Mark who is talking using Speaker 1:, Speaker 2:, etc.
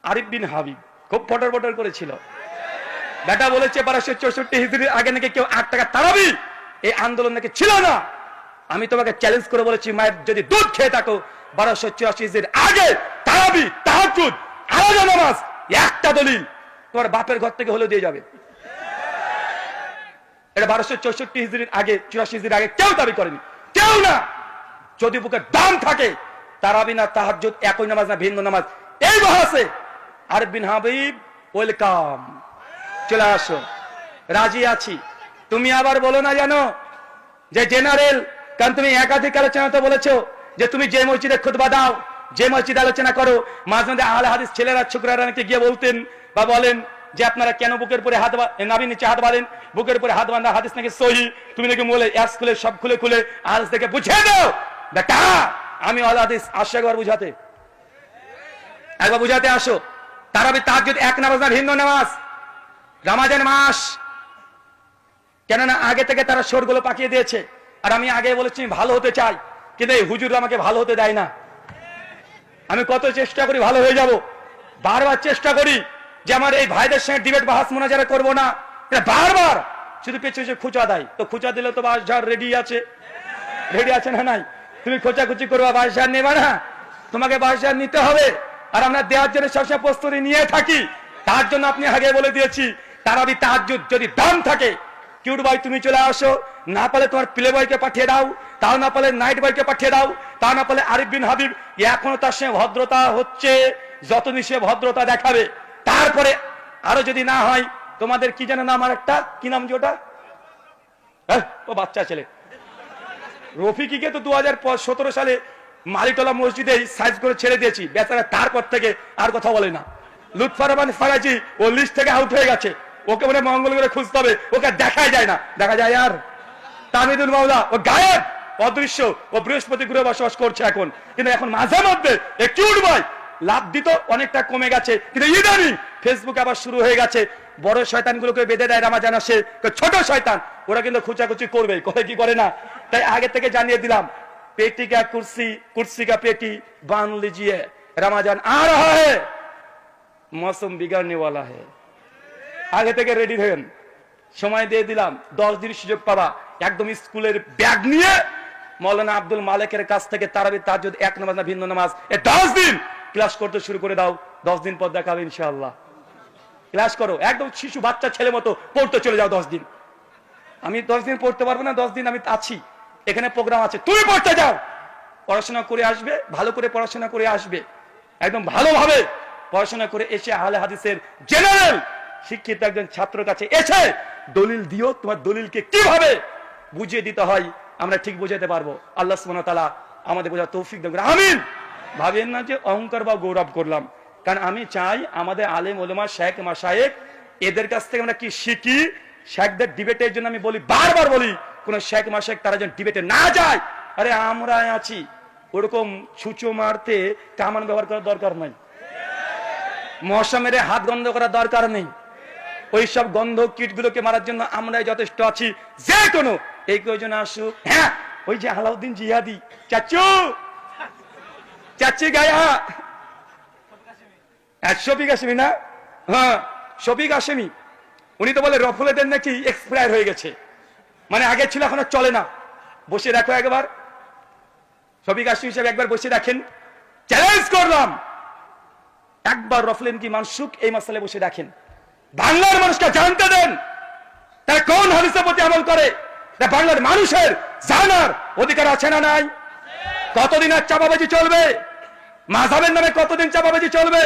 Speaker 1: আরিফ বিন হাবিব খুব ফটর ফটর করেছিল। বেটা বলেছে 1264 হিজরির আগে নাকি কেউ 8 টাকা তারাবি এই আন্দোলন নাকি ছিল না। আমি তোমাকে চ্যালেঞ্জ করে বলেছি, মায়ের যদি দুধ খেয়ে থাকো 1284 হিজরির আগে তারাবি, তাহাজ্জুদ, আলাদা নামাজ একটা দলিল তোমার বাপের ঘর থেকে হলেও দিয়ে যাবে। এটা 1264 হিজরির আগে 84 হিজরির আগে কেউ দাবি করেনি, কেউ না। যদি বুকে দাম থাকে তারাবি না তাহাজ্জুদ একই নামাজ না ভিন্ন নামাজ, এই বহাসে আরিফ বিন হাবিব ওয়েলকাম, চলে আসো, রাজি আছি। তুমি আবার বলো না জানো যে জেনারেল, কারণ তুমি একাধিক আলোচনাতে বলেছো যে তুমি যে মসজিদে খুতবা দাও, যে মসজিদে আলোচনা করো, মাঝে মাঝে আহলে হাদিস ছেলেরা ছোকরারা নাকি গিয়ে বলতেন বা বলেন যে আপনারা কেন বুকের উপরে হাত নাভি নিচে হাত বাঁধেন, বুকের উপরে হাত বাঁধা হাদিস নাকি সহি। তুমি নাকি বলে এস খুলে সব খুলে খুলে হাদিস থেকে বুঝিয়ে দাও। বেটা আমি আহলে হাদিস, আসো একবার বুঝাতে, একবার বুঝাতে আসো। তারাবি তাহাজ্জুদ এক নামাজ না ভিন্ন নামাজ। রমজান মাস, কেননা আগে থেকে তারা শোরগুলো পাকিয়ে দিয়েছে। আর আমি আগে বলেছি ভালো হতে চাই, কিন্তু এই হুজুর আমাকে ভালো হতে দেয় না। আমি কত চেষ্টা করি ভালো হয়ে যাব, বারবার চেষ্টা করি যে আমার এই ভাইদের সঙ্গে ডিবেট বাহাস মোনাজারা করবো না, বারবার শুধু পেছনে খুচা দেয়। তো খুচা দিলে তো বাসঝাড় রেডি আছে, রেডি আছে না নাই? তুমি খোঁচাখুচি করবা, বাসঝাড় নেবা না, তোমাকে বাসঝাড় নিতে হবে। আর আমরা দেওয়ার জন্য সবসময় প্রস্তুতি নিয়ে থাকি। তার জন্য আপনি আগে বলে দিয়েছি তারাবি তাহাজ্জুদ যদি দাম থাকে, কিউট ভাই তুমি চলে আসো, না পারলে তোমার প্লে বয়কে পাঠিয়ে দাও, তাও না পারলে নাইট বয়কে পাঠিয়ে দাও, তাও না পারলে আরিফ বিন হাবিব এখনো তার সঙ্গে ভদ্রতা হচ্ছে, যতদিন সে ভদ্রতা দেখাবে। তারপরে আরো যদি না হয়, তোমাদের কি যেন নাম, আর একটা কি নাম যে ওটা, ও বাচ্চা ছেলে রফিকিকে তো 2017 সালে মালিটোলা মসজিদে সাইজ করে ছেড়ে দিয়েছি, বেচারা তারপর থেকে আর কথা বলে না। লুৎফর রহমান ফারাজি ও লিস্ট থেকে আউট হয়ে গেছে, ওকে মনে মঙ্গল করে খুঁজতে হবে, ওকে দেখাই যায় না। দেখা যায় আর তামিদুল মাওলা ও গায়েব, অদৃশ্য, ও বৃহস্পতি গ্রহে বসবাস করছে এখন। কিন্তু এখন মাঝে মধ্যে কিউট ভাই লাভ দিত, অনেকটা কমে গেছে। কিন্তু ইদানিং ফেসবুক আবার শুরু হয়ে গেছে, বড় শয়তানগুলোকে বেঁধে দেয় রমজান আসে, ছোট শয়তান ওরা কিন্তু খুচাখুচি করবে, করে কি করে না। তাই আগে থেকে জানিয়ে দিলাম, पेटी का कुर्सी, कुर्सी का पेटी बांध लीजिए, रमजान आ रहा है, मौसम बिगड़ने वाला है। आगे থেকে রেডি হন, সময় দিয়ে দিলাম 10 দিন সুযোগ পাবা। একদম স্কুলের ব্যাগ নিয়ে মাওলানা আব্দুল মালিকের কাছ থেকে তারাবি তাহাজ্জুদ এক নামাজ না ভিন্ন নামাজ, এই 10 দিন ক্লাস করতে শুরু করে দাও। 10 দিন পর দেখাবে ইনশাআল্লাহ। ক্লাস করো, একদম শিশু বাচ্চা ছেলে মতো পড়তে চলে যাও 10 দিন। আমি 10 দিন পড়তে পারবো না, 10 দিন আমি আছি, এখানে প্রোগ্রাম আছে, তুমি পড়তে যাও, পড়াশোনা করে আসবে, ভালো করে পড়াশোনা করে আসবে, একদম ভালোভাবে পড়াশোনা করে এসে আহলে হাদিসের জেনারেল শিক্ষিত একজন ছাত্রের কাছে এসে দলিল দিও, তোমার দলিলকে কিভাবে বুঝিয়ে দিতে হয় আমরা ঠিক বুঝাতে পারবো। আল্লাহ সুবহানাহু ওয়া তাআলা আমাদের বোঝার তৌফিক দেন। আমিন। ভাবেন না যে অহংকার বা গৌরব করলাম, কারণ আমি চাই আমাদের আলেম ওলামা শেখ মাশায়েখ এদের কাছ থেকে আমরা কি শিখি। শেখদের ডিবেটের জন্য আমি বলি, বারবার বলি, কোন শেখ মাশায়েখ তারা যেন ডিবেটে না যায়। আরে আমরা আছি, ওরকম ছুঁচো মারতে কামান ব্যবহার করার দরকার নাই, মশা মেরে হাত গন্ধ করার দরকার নেই। ওই সব গন্ধ কীট গুলোকে মারার জন্য আমরাই যথেষ্ট আছি। যে কোনো এই কয়জন আসুক। হ্যাঁ, ওই যে আলাউদ্দিন জিহাদি চাচু, চাচি গায়া শফিক হাশেমি না, হ্যাঁ শফিক হাশেমি, উনি তো বলে রফুলেদের নাকি এক্সপায়ার হয়ে গেছে, মানে আগে ছিল এখন চলে না। বসে রাখো একবার, শফিক হাশেমি হিসেবে একবার বসে রাখেন, চ্যালেঞ্জ করলাম, একবার রফলেন কি মানসুক এই মাসালে বসে রাখেন, বাংলার মানুষকে জানতে দেন তারা কোন হাদিসের প্রতি আমল করে। বাংলার মানুষের জানার অধিকার আছে না নাই? কতদিন আর চাপাবাজি চলবে? মাযহাবের নামে কতদিন চাপাবাজি চলবে?